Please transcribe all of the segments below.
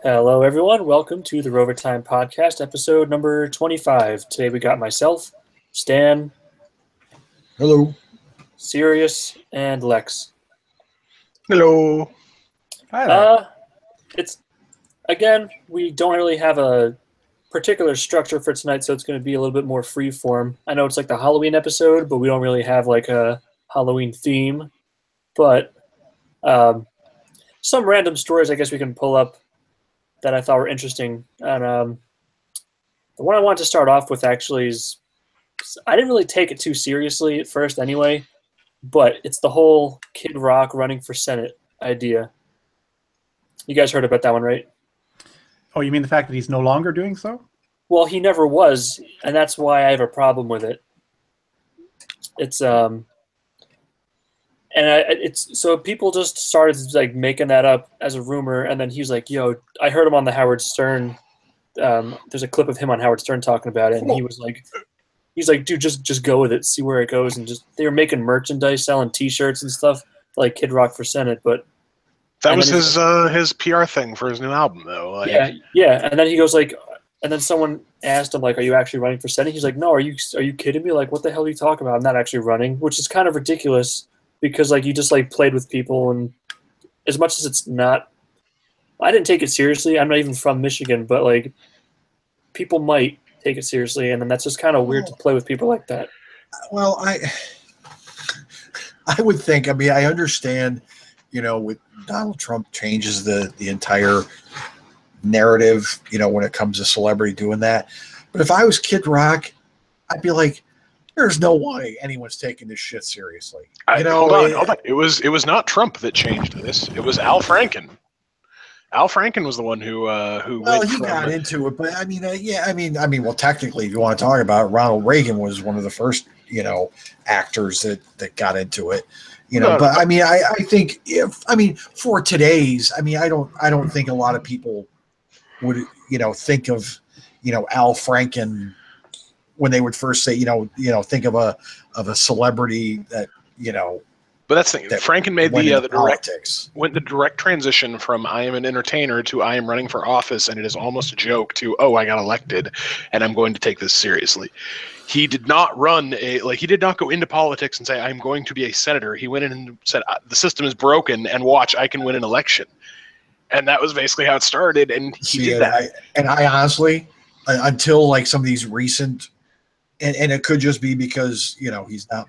Hello, everyone. Welcome to the Rovertime podcast, episode number 25. Today we got myself, Stan, Hello. Sirius, and Lex. Hello. Hi there. We don't really have a particular structure for tonight, so it's going to be a little bit more free form. I know it's like the Halloween episode, but we don't really have like a Halloween theme. But some random stories I guess we can pull up that I thought were interesting. And the one I wanted to start off with actually is I didn't really take it too seriously at first anyway, but it's the whole Kid Rock running for Senate idea. You guys heard about that one, right? Oh, you mean the fact that he's no longer doing so? Well, he never was, and that's why I have a problem with it. It's so people just started like making that up as a rumor, and then he was like, "Yo, I heard him on the Howard Stern." There's a clip of him on Howard Stern talking about it, and he's like, "Dude, just go with it, see where it goes." And just they were making merchandise, selling T-shirts and stuff like Kid Rock for Senate, but that was his PR thing for his new album, though. Like, yeah. And then he goes like, and then someone asked him like, "Are you actually running for Senate?" He's like, "No, are you kidding me? Like, what the hell are you talking about? I'm not actually running," which is kind of ridiculous. Because like you just like played with people, and as much as it's not, I didn't take it seriously. I'm not even from Michigan, but like people might take it seriously, and then that's just kind of weird to play with people like that. Well, I would think. I mean, I understand. With Donald Trump changes the entire narrative. When it comes to celebrity doing that. But if I was Kid Rock, I'd be like, there's no way anyone's taking this shit seriously. Hold on. It was not Trump that changed this. It was Al Franken. Al Franken was the one who. Well, he got into it, but I mean, well, technically, if you want to talk about it, Ronald Reagan was one of the first, actors that got into it. But I mean, I think for today's, I don't think a lot of people would, think of, Al Franken. When they would first say, think of a celebrity that But that's the thing. Franken made the direct transition from I am an entertainer to I am running for office, and it is almost a joke to I got elected, and I'm going to take this seriously. He did not he did not go into politics and say I'm going to be a senator. He went in and said the system is broken, and watch, I can win an election, and that was basically how it started. And he did that. I honestly, until like some of these recent. And it could just be because, he's not,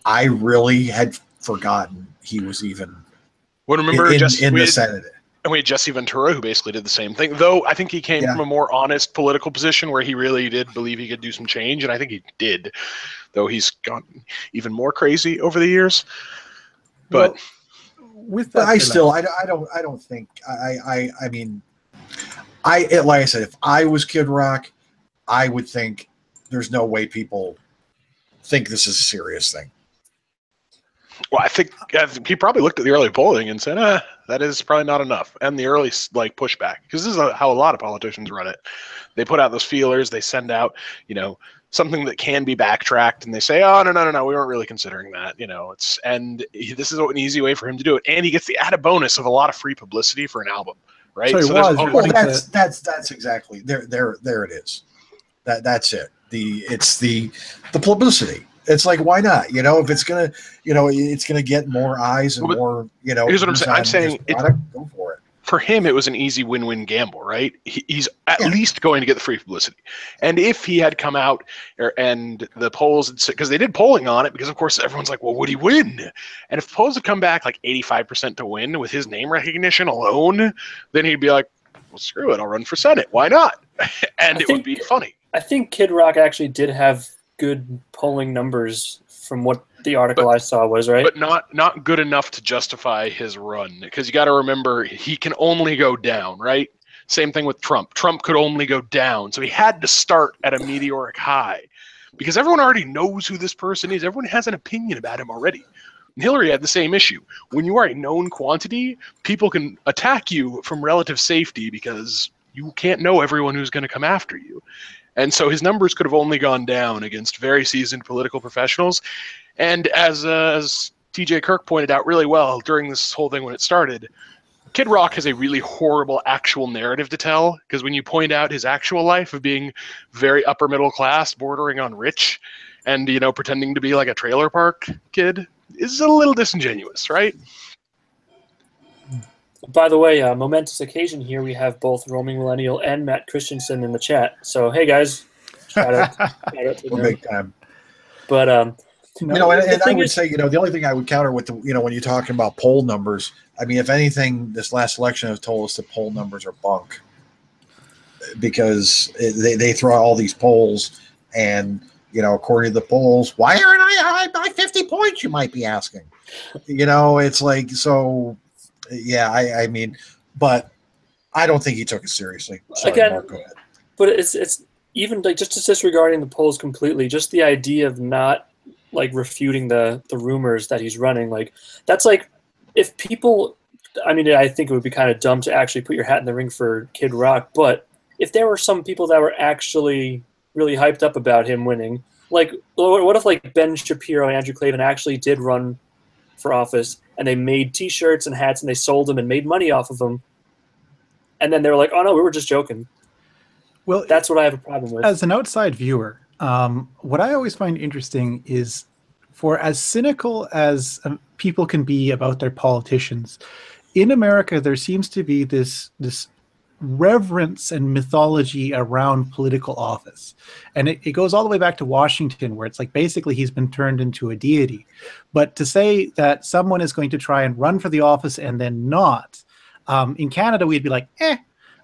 I really had forgotten he was even remember in the Senate. And we had Jesse Ventura, who basically did the same thing, though I think he came from a more honest political position where he really did believe he could do some change, and I think he did, though he's gone even more crazy over the years. But with that, I don't think, I mean, like I said, if I was Kid Rock, I would think there's no way people think this is a serious thing. Well, I think he probably looked at the early polling and said, that is probably not enough. And the early pushback, because this is how a lot of politicians run it. They put out those feelers, they send out, something that can be backtracked, and they say, oh, no, we weren't really considering that. This is an easy way for him to do it. And he gets the added bonus of a lot of free publicity for an album, right? That's exactly, there it is. That's it. It's the publicity. It's like, why not? If it's gonna, it's gonna get more eyes and more, Here's what I'm saying. I'm saying go for it. For him, it was an easy win-win gamble, right? He's at least going to get the free publicity. And if he had come out and the polls, because they did polling on it, because of course everyone's like, well, would he win? And if polls had come back like 85% to win with his name recognition alone, then he'd be like, well, screw it, I'll run for Senate. Why not? And it would be funny. I think Kid Rock actually did have good polling numbers from what the article I saw was, right? But not good enough to justify his run, because you got to remember he can only go down, right? Same thing with Trump. Trump could only go down, so he had to start at a meteoric high because everyone already knows who this person is. Everyone has an opinion about him already. And Hillary had the same issue. When you are a known quantity, people can attack you from relative safety because you can't know everyone who's going to come after you. And so his numbers could have only gone down against very seasoned political professionals. And as TJ Kirk pointed out really well during this whole thing when it started, Kid Rock has a really horrible actual narrative to tell, because when you point out his actual life of being very upper middle class, bordering on rich, and pretending to be like a trailer park kid, is a little disingenuous, right? By the way, momentous occasion here. We have both Roaming Millennial and Matt Christiansen in the chat. So hey guys, shout out to them. Big time. But and I would say, the only thing I would counter with when you're talking about poll numbers, I mean, if anything, this last election has told us that poll numbers are bunk, because they throw out all these polls, and according to the polls, why aren't I by 50 points? You might be asking. It's like, so. Yeah, I mean, but I don't think he took it seriously. Sorry, again, Mark, go ahead. But it's even like just disregarding the polls completely. Just the idea of not like refuting the rumors that he's running, like that's like if people. I mean, I think it would be kind of dumb to actually put your hat in the ring for Kid Rock, but if there were some people that were actually really hyped up about him winning, like what if like Ben Shapiro and Andrew Klavan actually did run for office, and they made T-shirts and hats, and they sold them and made money off of them, and then they were like, "Oh no, we were just joking." Well, that's what I have a problem with. As an outside viewer, what I always find interesting is, for as cynical as people can be about their politicians, in America there seems to be this reverence and mythology around political office, and it goes all the way back to Washington, where it's like basically he's been turned into a deity. But to say that someone is going to try and run for the office and then not, in Canada we'd be like,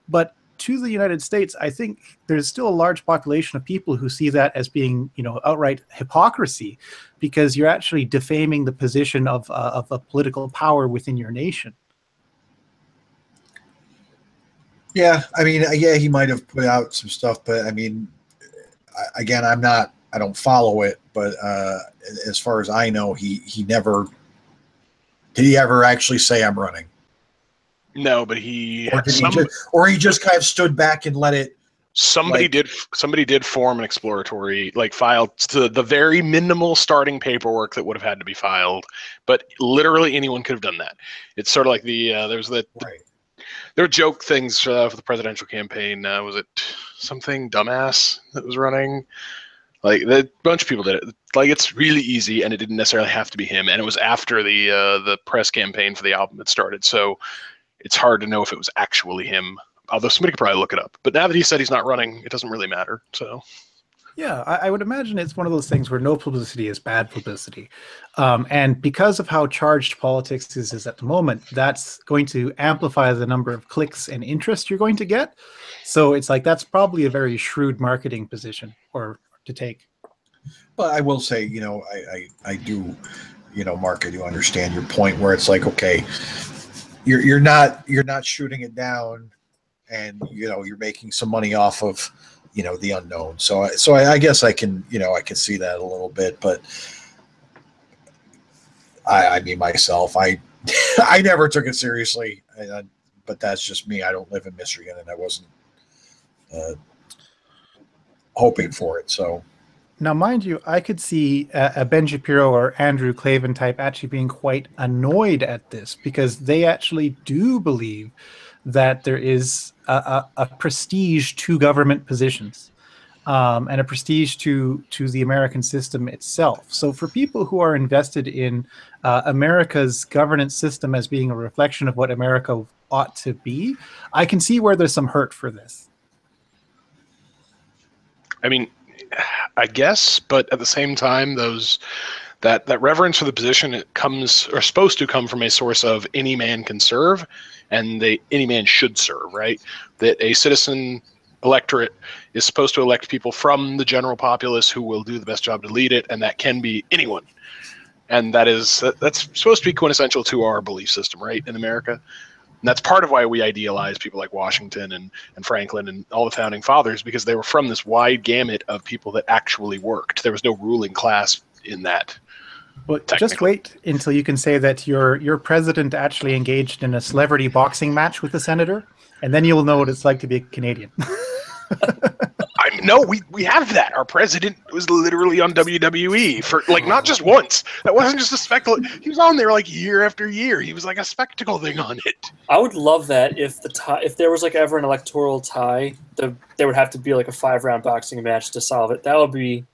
but to the United States, I think there's still a large population of people who see that as being outright hypocrisy, because you're actually defaming the position of a political power within your nation. Yeah, I mean, he might have put out some stuff, but I mean, again, I don't follow it, but as far as I know, he never did he ever actually say I'm running. No, but he just kind of stood back and let it. Somebody did form an exploratory, filed to the very minimal starting paperwork that would have had to be filed, but literally anyone could have done that. It's sort of like there were joke things for the presidential campaign. Was it something dumbass that was running? A bunch of people did it. It's really easy, and it didn't necessarily have to be him. And it was after the press campaign for the album had started, so it's hard to know if it was actually him. Although somebody could probably look it up. But now that he said he's not running, it doesn't really matter. So. Yeah, I would imagine it's one of those things where no publicity is bad publicity. And because of how charged politics is at the moment, that's going to amplify the number of clicks and interest you're going to get. So it's like that's probably a very shrewd marketing position or to take. But I will say, I do, Mark, I do understand your point where it's like, okay, you're not shooting it down, and you're making some money off of the unknown. So I guess I can see that a little bit, but I mean myself, I never took it seriously, but that's just me. I don't live in Michigan, and I wasn't hoping for it. So now, mind you, I could see a Ben Shapiro or Andrew Klavan type actually being quite annoyed at this, because they actually do believe that there is a prestige to government positions, and a prestige to the American system itself. So for people who are invested in America's governance system as being a reflection of what America ought to be, I can see where there's some hurt for this. I mean, I guess, but at the same time, that reverence for the position, it comes, or supposed to come, from a source of any man can serve, and any man should serve, right? That a citizen electorate is supposed to elect people from the general populace who will do the best job to lead it, and that can be anyone. And that's supposed to be quintessential to our belief system, right, in America. And that's part of why we idealize people like Washington and Franklin and all the founding fathers, because they were from this wide gamut of people that actually worked. There was no ruling class in that. Well, just wait until you can say that your president actually engaged in a celebrity boxing match with a senator, and then you'll know what it's like to be a Canadian. I'm No, we have that. Our president was literally on WWE for like not just once. That wasn't just a spectacle. He was on there like year after year. He was like a spectacle thing on it. I would love that if there was like ever an electoral tie, there would have to be like a 5-round boxing match to solve it. That would be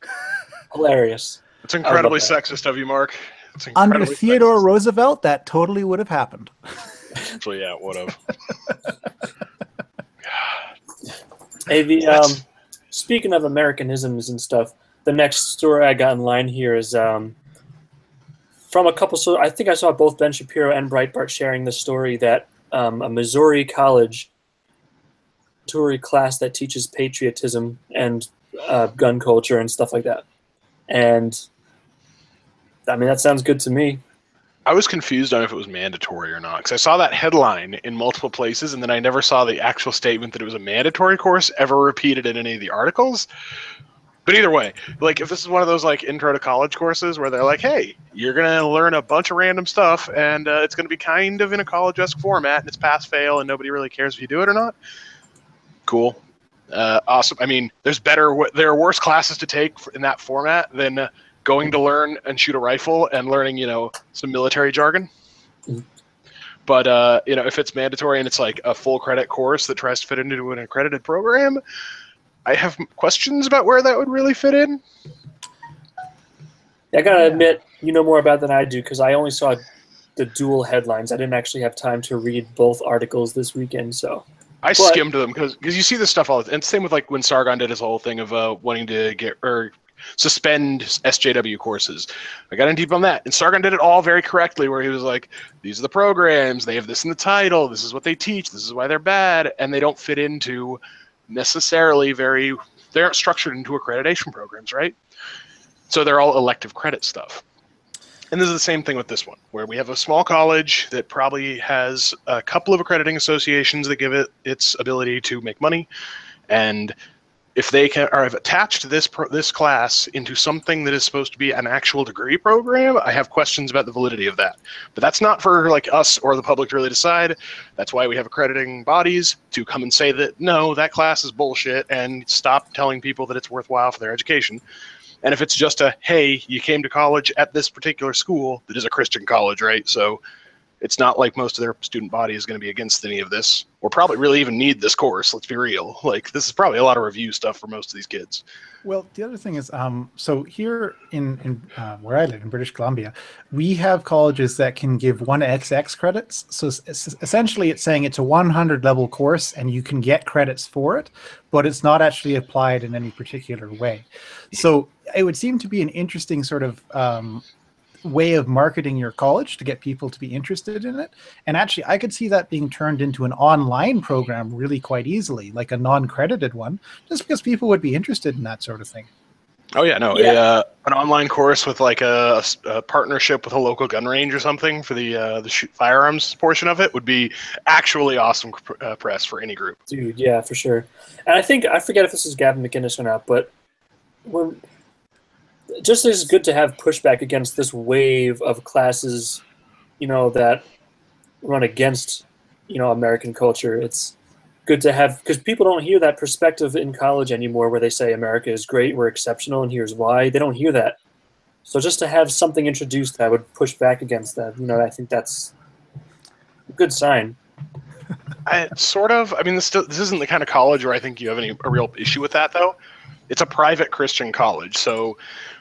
hilarious. It's incredibly sexist of you, Mark. It's Under incredibly Theodore sexist. Roosevelt, that totally would have happened. Actually, yeah, it would have. Hey, speaking of Americanisms and stuff, the next story I got in line here is from a couple. So I think I saw both Ben Shapiro and Breitbart sharing the story that a Missouri college class that teaches patriotism and gun culture and stuff like that. And I mean, that sounds good to me. I was confused on if it was mandatory or not, because I saw that headline in multiple places, and then I never saw the actual statement that it was a mandatory course ever repeated in any of the articles. But either way, like if this is one of those like intro to college courses where they're like, hey, you're going to learn a bunch of random stuff, and it's going to be kind of in a college-esque format, and it's pass-fail, and nobody really cares if you do it or not. Cool. Awesome. I mean, there are worse classes to take in that format than going to learn and shoot a rifle and learning, some military jargon. Mm-hmm. But, if it's mandatory and it's like a full credit course that tries to fit into an accredited program, I have questions about where that would really fit in. I gotta admit, you know more about than I do because I only saw the dual headlines. I didn't actually have time to read both articles this weekend, so. I skimmed them because you see this stuff all the time. And same with like when Sargon did his whole thing of wanting to suspend SJW courses. I got in deep on that. And Sargon did it all very correctly where he was like, these are the programs, they have this in the title, this is what they teach, this is why they're bad, and they don't fit into necessarily they aren't structured into accreditation programs, right? So they're all elective credit stuff. And this is the same thing with this one, where we have a small college that probably has a couple of accrediting associations that give it its ability to make money. And if they have attached this class into something that is supposed to be an actual degree program, I have questions about the validity of that. But that's not for like us or the public to really decide. That's why we have accrediting bodies to come and say that, no, that class is bullshit, and stop telling people that it's worthwhile for their education. And if it's just hey, you came to college at this particular school that is a Christian college, right? So it's not like most of their student body is going to be against any of this, or probably really even need this course. Let's be real. Like this is probably a lot of review stuff for most of these kids. Well, the other thing is, so here in where I live in British Columbia, we have colleges that can give 1XX credits. So essentially it's saying it's a 100 level course and you can get credits for it, but it's not actually applied in any particular way. So it would seem to be an interesting sort of way of marketing your college to get people to be interested in it. And actually, I could see that being turned into an online program really quite easily, like a non-credited one, just because people would be interested in that sort of thing. Oh yeah, no, yeah. An online course with like a partnership with a local gun range or something for the firearms portion of it would be actually awesome press for any group. Dude, yeah, for sure. And I forget if this is Gavin McInnes or not, but just as good to have pushback against this wave of classes, that run against, American culture. It's good to have, because people don't hear that perspective in college anymore where they say America is great, we're exceptional, and here's why. They don't hear that. So just to have something introduced that would push back against that, I think that's a good sign. This isn't the kind of college where I think you have a real issue with that, though. It's a private Christian college, so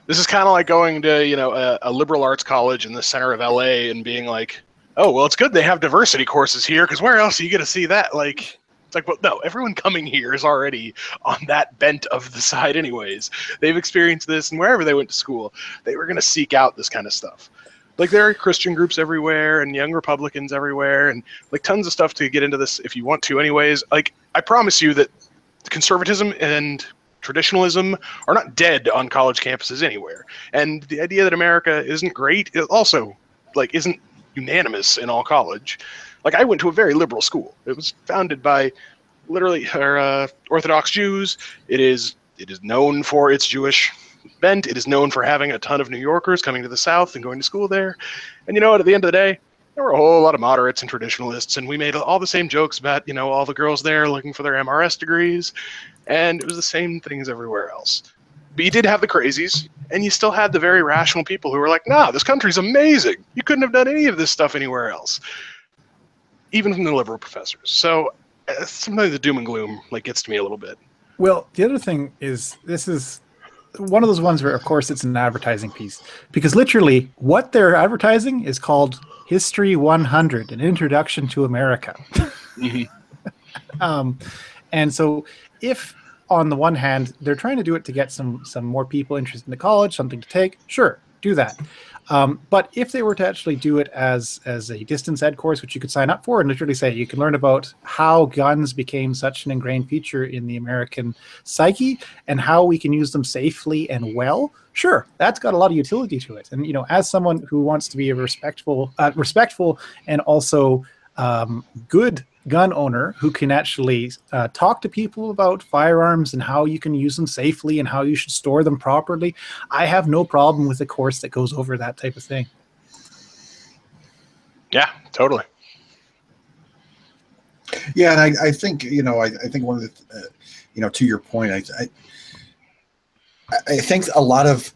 this is kind of like going to a liberal arts college in the center of LA and being like, oh well, it's good they have diversity courses here because where else are you going to see that? Like, it's like, well, no, everyone coming here is already on that bent of the side anyways. They've experienced this, and wherever they went to school, they were going to seek out this kind of stuff. Like there are Christian groups everywhere and young Republicans everywhere and like tons of stuff to get into this if you want to anyways. Like I promise you that conservatism and traditionalism are not dead on college campuses anywhere. And the idea that America isn't great is also like isn't unanimous in all college. Like I went to a very liberal school. It was founded by literally Orthodox Jews. It is known for its Jewish bent. It is known for having a ton of New Yorkers coming to the South and going to school there. And you know what? At the end of the day, There were a whole lot of moderates and traditionalists, and we made all the same jokes about, you know, all the girls there looking for their MRS degrees, and it was the same things everywhere else. But you did have the crazies, and you still had the very rational people who were like, nah, this country's amazing. You couldn't have done any of this stuff anywhere else. Even from the liberal professors. So sometimes the doom and gloom like gets to me a little bit. Well, the other thing is, this is one of those ones where, of course, it's an advertising piece. Because literally, what they're advertising is called History 100, an introduction to America. Mm-hmm. And so if, on the one hand, they're trying to do it to get some more people interested in the college, something to take, sure, do that. But if they were to actually do it as a distance ed course, which you could sign up for and literally say you can learn about how guns became such an ingrained feature in the American psyche and how we can use them safely and well, sure, that's got a lot of utility to it. And, you know, as someone who wants to be a respectful and also good gun owner who can actually talk to people about firearms and how you can use them safely and how you should store them properly, I have no problem with a course that goes over that type of thing. Yeah, totally. Yeah, and I think, you know, I think one of the, you know, to your point, I think a lot of,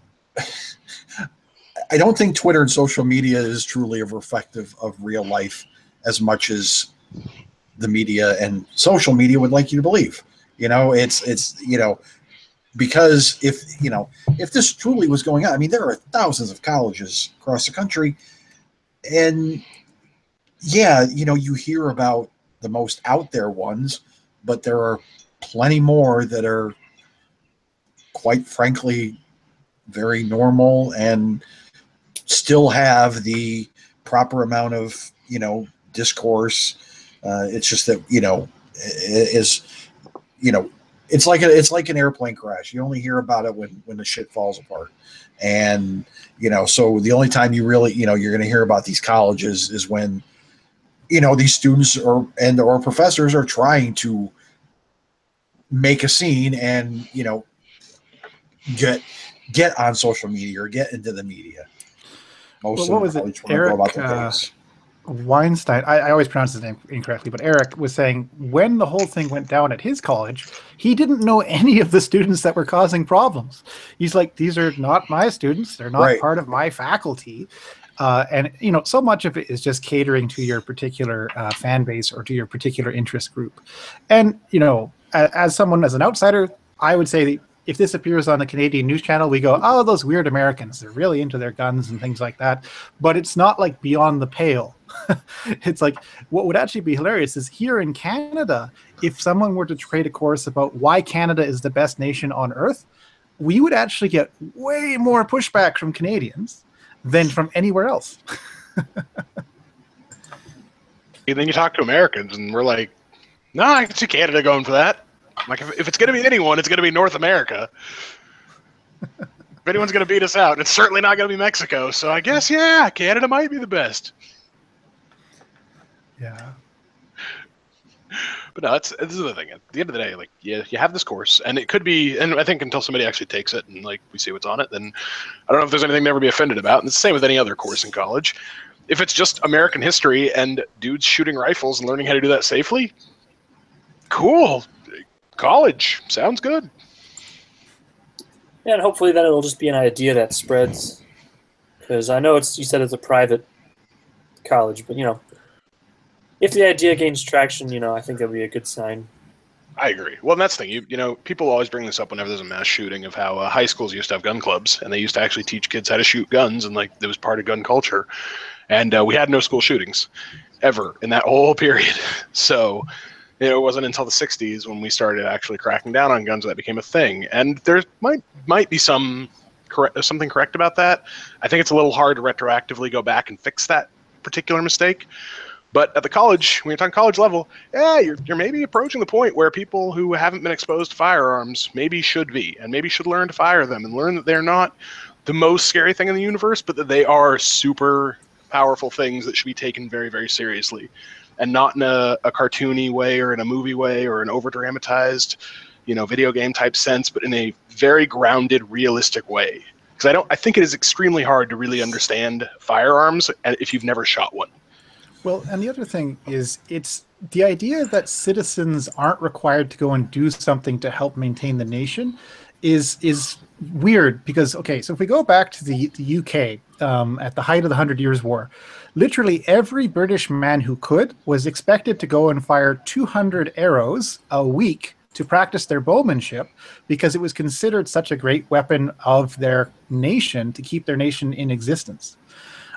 I don't think Twitter and social media is truly a reflective of real life as much as the media and social media would like you to believe. You know, it's you know, because if this truly was going on, I mean, there are thousands of colleges across the country, and yeah, you know, you hear about the most out there ones, but there are plenty more that are, quite frankly, very normal and still have the proper amount of, you know, discourse. It's just that, you know, it's like an airplane crash. You only hear about it when the shit falls apart. And, you know, so the only time you really, you know, you're going to hear about these colleges is when, you know, these students or professors are trying to make a scene and, you know, get on social media or get into the media. Most well, of what was it, Eric? Weinstein, I always pronounce his name incorrectly, but Eric was saying when the whole thing went down at his college, he didn't know any of the students that were causing problems. He's like, these are not my students. They're not part of my faculty. And, you know, so much of it is just catering to your particular fan base or to your particular interest group. And, you know, as an outsider, I would say if this appears on a Canadian news channel, we go, oh, those weird Americans, they're really into their guns and things like that. But it's not like beyond the pale. It's like, what would actually be hilarious is here in Canada, if someone were to create a course about why Canada is the best nation on earth, we would actually get way more pushback from Canadians than from anywhere else. And then you talk to Americans and we're like, no, I can see Canada going for that. Like, if it's going to be anyone, it's going to be North America. If anyone's going to beat us out, it's certainly not going to be Mexico. So I guess, yeah, Canada might be the best. Yeah. But no, this is the thing. At the end of the day, like, you have this course, and it could be, and I think until somebody actually takes it and, like, we see what's on it, then I don't know if there's anything to ever be offended about. And it's the same with any other course in college. If it's just American history and dudes shooting rifles and learning how to do that safely, cool. College sounds good. Yeah, and hopefully then it'll just be an idea that spreads. Because I know you said it's a private college, but, you know, if the idea gains traction, you know, I think that'll be a good sign. I agree. Well, and that's the thing. You know, people always bring this up whenever there's a mass shooting of how high schools used to have gun clubs, and they used to actually teach kids how to shoot guns, and, like, it was part of gun culture. And we had no school shootings ever in that whole period. So it wasn't until the 60s when we started actually cracking down on guns that became a thing. And there might be something correct about that. I think it's a little hard to retroactively go back and fix that particular mistake. But at the college, when you're talking college level, yeah, you're maybe approaching the point where people who haven't been exposed to firearms maybe should be, and maybe should learn to fire them and learn that they're not the most scary thing in the universe, but that they are super powerful things that should be taken very, very seriously. And not in a cartoony way or in a movie way or an over-dramatized, you know, video game type sense, but in a very grounded, realistic way. Because I think it is extremely hard to really understand firearms if you've never shot one. Well, and the other thing is, it's the idea that citizens aren't required to go and do something to help maintain the nation is weird because, okay, so if we go back to the UK at the height of the Hundred Years' War, literally every British man who could was expected to go and fire 200 arrows a week to practice their bowmanship because it was considered such a great weapon of their nation to keep their nation in existence.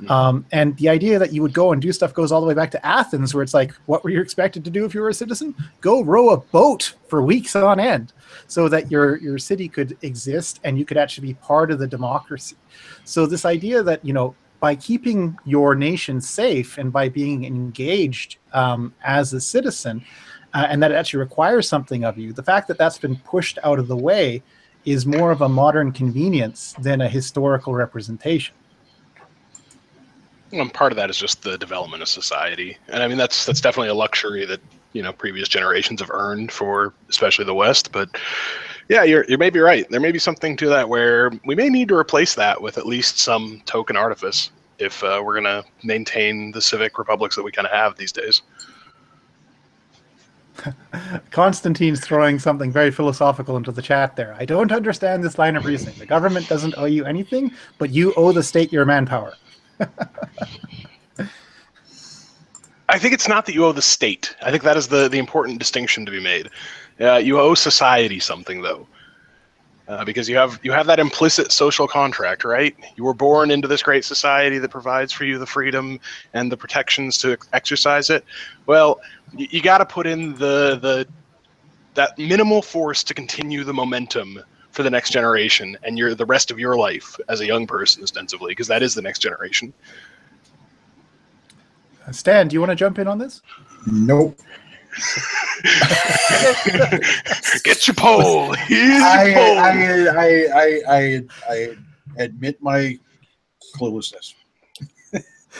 And the idea that you would go and do stuff goes all the way back to Athens, where it's like, what were you expected to do if you were a citizen? Go row a boat for weeks on end so that your city could exist and you could actually be part of the democracy. So this idea that, you know, by keeping your nation safe and by being engaged as a citizen, and that it actually requires something of you, the fact that that's been pushed out of the way is more of a modern convenience than a historical representation. And part of that is just the development of society, and I mean that's definitely a luxury that, you know, previous generations have earned for especially the West. But yeah, you may be right. There may be something to that where we may need to replace that with at least some token artifice if we're going to maintain the civic republics that we kind of have these days. Constantine's throwing something very philosophical into the chat there. I don't understand this line of reasoning. The government doesn't owe you anything, but you owe the state your manpower. I think it's not that you owe the state. I think that is the important distinction to be made. You owe society something, though, because you have that implicit social contract, right? You were born into this great society that provides for you the freedom and the protections to exercise it. Well, you got to put in that minimal force to continue the momentum for the next generation and the rest of your life as a young person, ostensibly, because that is the next generation. Stan, do you want to jump in on this? Nope. Get your poll. I admit my cluelessness.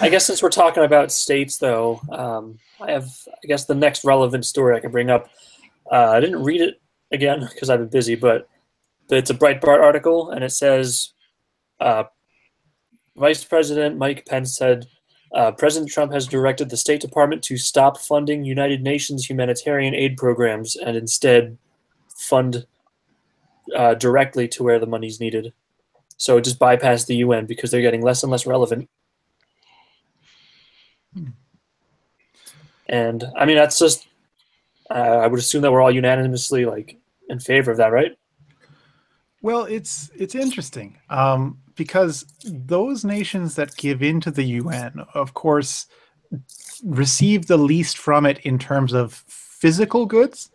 I guess since we're talking about states, though, I guess the next relevant story I can bring up. I didn't read it again because I've been busy, but it's a Breitbart article, and it says Vice President Mike Pence said President Trump has directed the State Department to stop funding United Nations humanitarian aid programs and instead fund directly to where the money's needed. So just bypass the UN because they're getting less and less relevant. And I mean, that's just, I would assume that we're all unanimously like in favor of that, right? Well, it's interesting because those nations that give into the UN, of course, receive the least from it in terms of physical goods.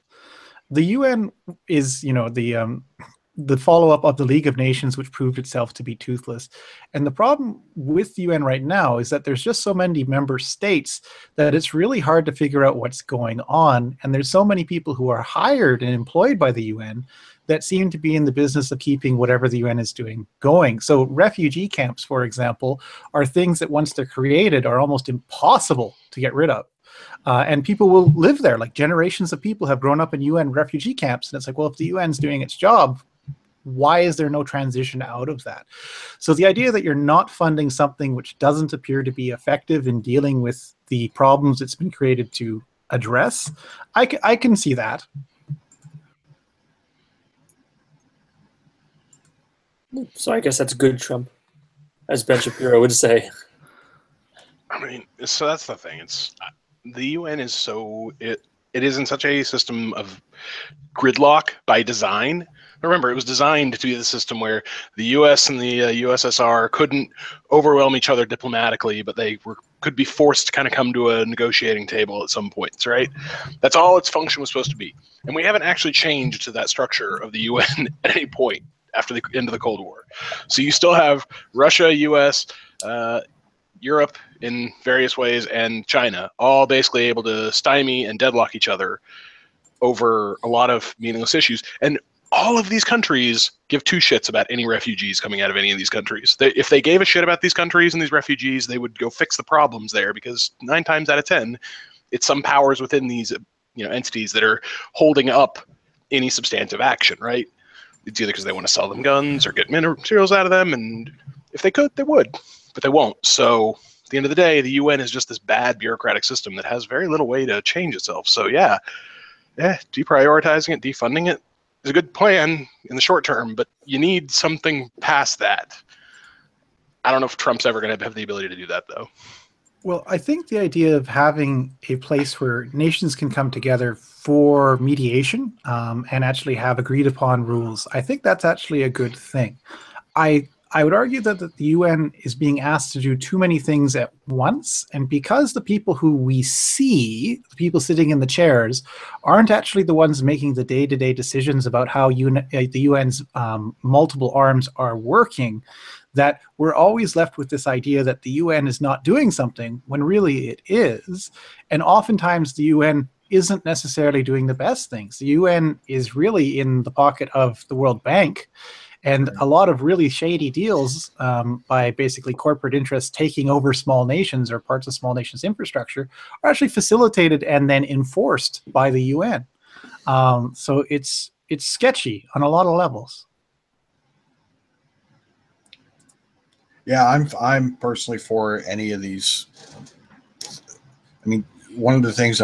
The UN is, you know, the follow-up of the League of Nations, which proved itself to be toothless. And the problem with the UN right now is that there's just so many member states that it's really hard to figure out what's going on. And there's so many people who are hired and employed by the UN that seem to be in the business of keeping whatever the UN is doing going. So refugee camps, for example, are things that once they're created are almost impossible to get rid of. And people will live there. Like generations of people have grown up in UN refugee camps. And it's like, well, if the UN's doing its job, why is there no transition out of that? So the idea that you're not funding something which doesn't appear to be effective in dealing with the problems it's been created to address, I can see that. So I guess that's good Trump, as Ben Shapiro would say. I mean, so that's the thing. It's the UN is so it is in such a system of gridlock by design. Remember, it was designed to be the system where the U.S. and the USSR couldn't overwhelm each other diplomatically, but they could be forced to kind of come to a negotiating table at some points, right? That's all its function was supposed to be. And we haven't actually changed to that structure of the UN at any point after the end of the Cold War. So you still have Russia, U.S., Europe in various ways, and China, all basically able to stymie and deadlock each other over a lot of meaningless issues. And all of these countries give two shits about any refugees coming out of any of these countries. If they gave a shit about these countries and these refugees, they would go fix the problems there, because 9 times out of 10, it's some powers within these entities that are holding up any substantive action, right? It's either because they want to sell them guns or get materials out of them, and if they could, they would, but they won't. So the end of the day, the UN is just this bad bureaucratic system that has very little way to change itself. So yeah, deprioritizing it, defunding it is a good plan in the short term, but you need something past that. I don't know if Trump's ever going to have the ability to do that, though. Well, I think the idea of having a place where nations can come together for mediation and actually have agreed upon rules, I think that's actually a good thing. I would argue that the UN is being asked to do too many things at once, and because the people who we see, the people sitting in the chairs, aren't actually the ones making the day-to-day decisions about how the UN's multiple arms are working, that we're always left with this idea that the UN is not doing something when really it is. And oftentimes the UN isn't necessarily doing the best things. The UN is really in the pocket of the World Bank, and a lot of really shady deals by basically corporate interests taking over small nations or parts of small nations' infrastructure are actually facilitated and then enforced by the UN. So it's sketchy on a lot of levels. Yeah, I'm personally for any of these. I mean, one of the things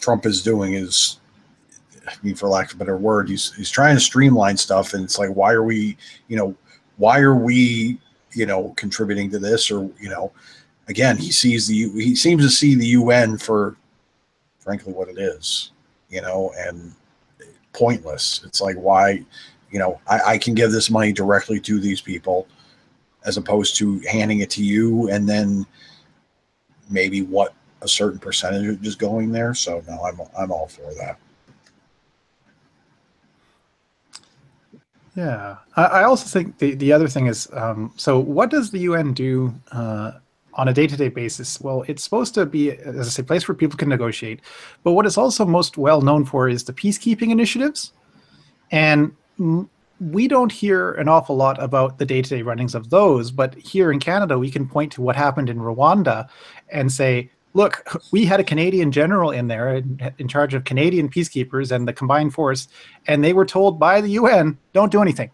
Trump is doing is, I mean, for lack of a better word, he's trying to streamline stuff, and it's like, why are we contributing to this? Or, again, he seems to see the UN for, frankly, what it is, and pointless. It's like, why, I can give this money directly to these people, as opposed to handing it to you and then maybe what a certain percentage is going there. So no, I'm all for that. Yeah, I also think the other thing is, so what does the UN do on a day-to-day basis? Well, it's supposed to be, as I say, a place where people can negotiate. But what it's also most well known for is the peacekeeping initiatives. And we don't hear an awful lot about the day-to-day runnings of those. But here in Canada, we can point to what happened in Rwanda and say, look, we had a Canadian general in there in charge of Canadian peacekeepers and the combined force, and they were told by the UN, don't do anything.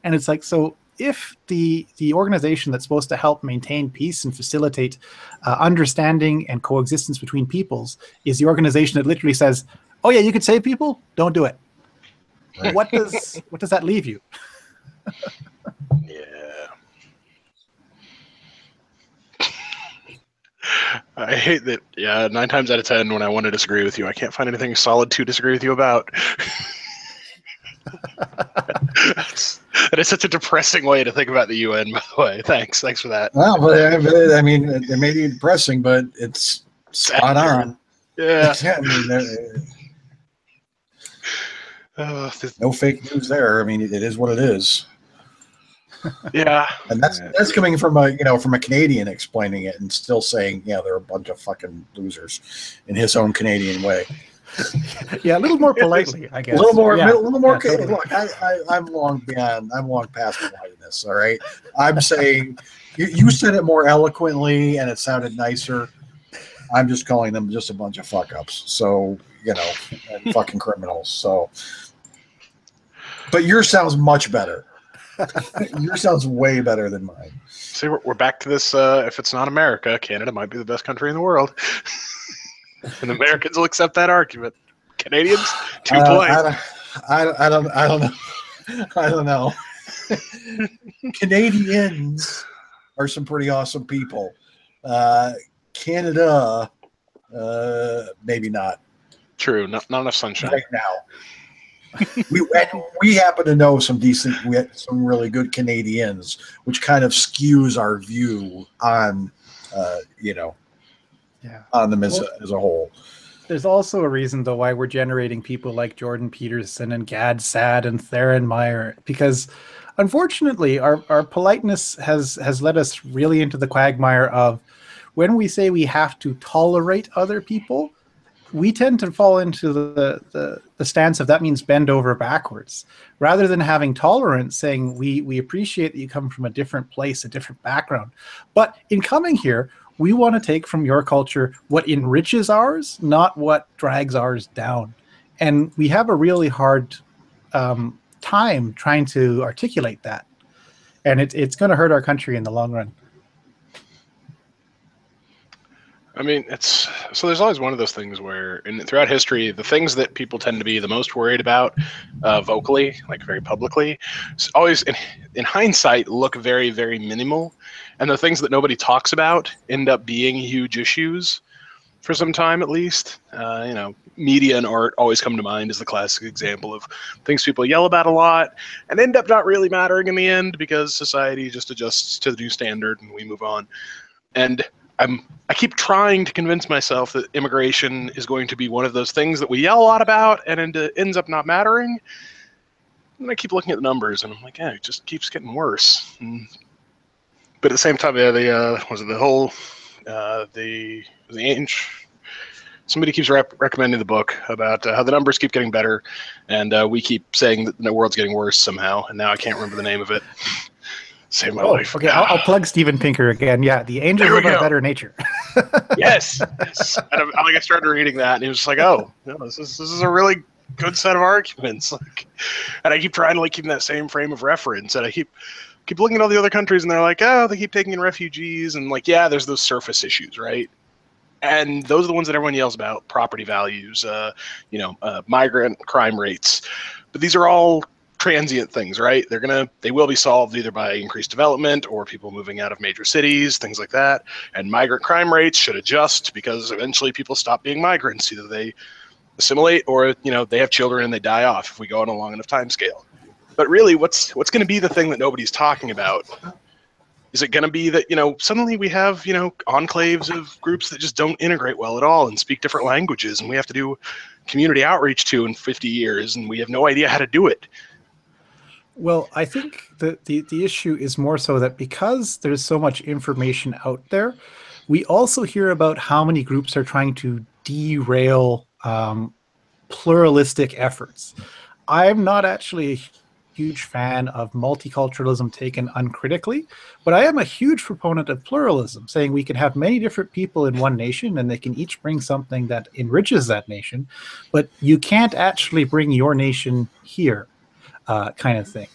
And it's like, so if the organization that's supposed to help maintain peace and facilitate understanding and coexistence between peoples is the organization that literally says, oh yeah, you could save people, don't do it. Right. What does that leave you? Yeah. I hate that. Yeah, 9 times out of 10, when I want to disagree with you, I can't find anything solid to disagree with you about. That is such a depressing way to think about the UN, by the way. Thanks for that. Well, but I mean, it may be depressing, but it's spot on. Yeah. I mean, no fake news there. I mean, it is what it is. Yeah, and that's coming from a Canadian explaining it and still saying, yeah, they're a bunch of fucking losers in his own Canadian way. Yeah, a little more politely, I guess. A little more. Totally. Look, I'm long past politeness. All right, I'm saying you said it more eloquently and it sounded nicer. I'm just calling them just a bunch of fuck ups. So and fucking criminals. So, but yours sounds much better. Yours sounds way better than mine. See, we're back to this. If it's not America, Canada might be the best country in the world. And Americans will accept that argument. Canadians, too polite. I don't know. Canadians are some pretty awesome people. Canada, maybe not. True, not enough sunshine right now. We happen to know some really good Canadians, which kind of skews our view on, on them as a whole. There's also a reason, though, why we're generating people like Jordan Peterson and Gad Saad and Theron Meyer, because unfortunately, our politeness has led us really into the quagmire of when we say we have to tolerate other people, we tend to fall into the stance of that means bend over backwards, rather than having tolerance, saying we appreciate that you come from a different place, a different background. But in coming here, we want to take from your culture what enriches ours, not what drags ours down. And we have a really hard time trying to articulate that. And it's going to hurt our country in the long run. I mean, there's always one of those things where, throughout history, the things that people tend to be the most worried about, vocally, like very publicly, always in hindsight look very, very minimal, and the things that nobody talks about end up being huge issues for some time, at least. Media and art always come to mind as the classic example of things people yell about a lot and end up not really mattering in the end because society just adjusts to the new standard and we move on. And I keep trying to convince myself that immigration is going to be one of those things that we yell a lot about and ends up not mattering. And I keep looking at the numbers and I'm like, yeah, it just keeps getting worse. But at the same time, somebody keeps recommending the book about how the numbers keep getting better, and we keep saying that the world's getting worse somehow, and now I can't remember the name of it. Save my life. Okay, I'll plug Steven Pinker again. Yeah, The Angels of Our Better Nature. Yes. And I started reading that, and it was like, oh, this is a really good set of arguments. And I keep trying to keep in that same frame of reference, and I keep looking at all the other countries, and they're like, oh, they keep taking in refugees, and yeah, there's those surface issues, right? And those are the ones that everyone yells about: property values, migrant crime rates. But these are all transient things, right? They will be solved either by increased development or people moving out of major cities, things like that. And migrant crime rates should adjust because eventually people stop being migrants. Either they assimilate or they have children and they die off if we go on a long enough time scale. But really, what's going to be the thing that nobody's talking about? Is it going to be that, suddenly we have, enclaves of groups that just don't integrate well at all and speak different languages, and we have to do community outreach to in 50 years, and we have no idea how to do it? Well, I think the issue is more so that because there's so much information out there, we also hear about how many groups are trying to derail pluralistic efforts. I'm not actually a huge fan of multiculturalism taken uncritically, but I am a huge proponent of pluralism, saying we can have many different people in one nation and they can each bring something that enriches that nation, but you can't actually bring your nation here, kind of thing.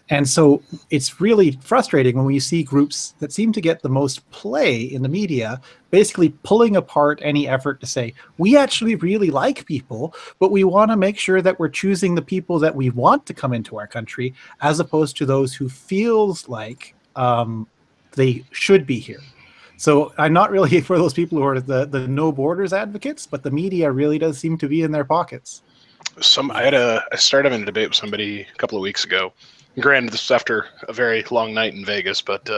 And so it's really frustrating when we see groups that seem to get the most play in the media basically pulling apart any effort to say, we actually really like people, but we want to make sure that we're choosing the people that we want to come into our country, as opposed to those who feels like they should be here. So I'm not really for those people who are the no borders advocates, but the media really does seem to be in their pockets. I started having a debate with somebody a couple of weeks ago. Granted, this was after a very long night in Vegas, but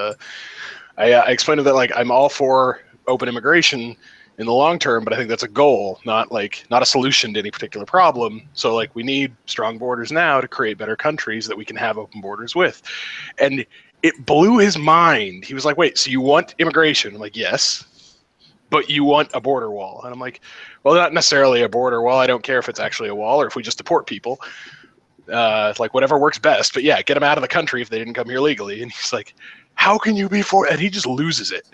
I explained to that I'm all for open immigration in the long term, but I think that's a goal, not a solution to any particular problem. So we need strong borders now to create better countries that we can have open borders with. And it blew his mind. He was like, "Wait, so you want immigration?" I'm like, "Yes, but you want a border wall?" And I'm like, "Well, not necessarily a border wall. I don't care if it's actually a wall or if we just deport people. Whatever works best, but yeah, get them out of the country if they didn't come here legally." And he's like, "How can you be for?" And he just loses it.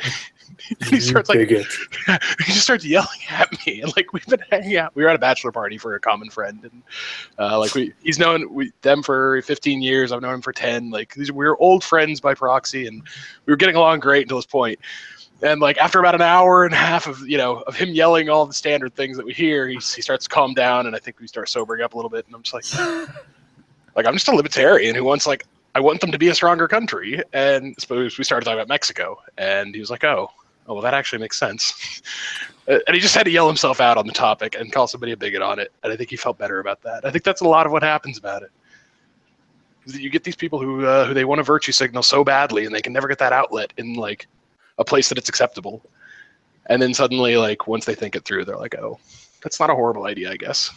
And he starts he just starts yelling at me. And we've been hanging out. We were at a bachelor party for a common friend, and he's known them for 15 years. I've known him for 10. We were old friends by proxy, and we were getting along great until this point. And after about an hour and a half of him yelling all the standard things that we hear, he starts to calm down, and I think we start sobering up a little bit. And I'm just I'm just a libertarian who wants I want them to be a stronger country. And suppose we started talking about Mexico, and he was like, oh, well, that actually makes sense. And he just had to yell himself out on the topic and call somebody a bigot on it. And I think he felt better about that. I think that's a lot of what happens about it. You get these people who they want a virtue signal so badly, and they can never get that outlet in a place that it's acceptable. And then suddenly, once they think it through, they're like, oh, that's not a horrible idea, I guess.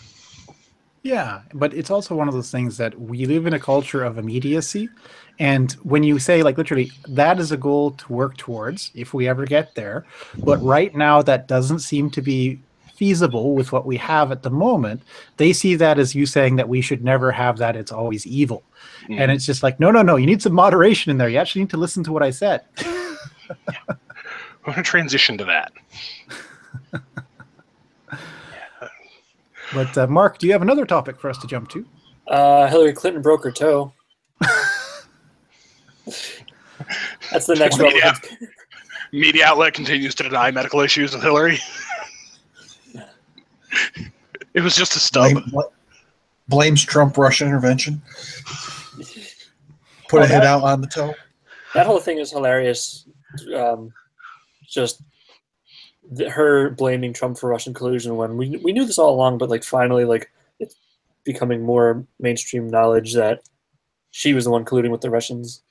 Yeah, but it's also one of those things that we live in a culture of immediacy. And when you say, literally, that is a goal to work towards if we ever get there. But right now, that doesn't seem to be feasible with what we have at the moment. They see that as you saying that we should never have that. It's always evil. Mm. And it's just no, you need some moderation in there. You actually need to listen to what I said. Yeah. I want to transition to that. But Mark, do you have another topic for us to jump to? Hillary Clinton broke her toe. That's the next one. Media outlet continues to deny medical issues with Hillary. It was just a stub. Blames Trump Russian intervention. Put a hit out on the toe. That whole thing is hilarious. Just her blaming Trump for Russian collusion when we knew this all along, but like finally, like it's becoming more mainstream knowledge that she was the one colluding with the Russians.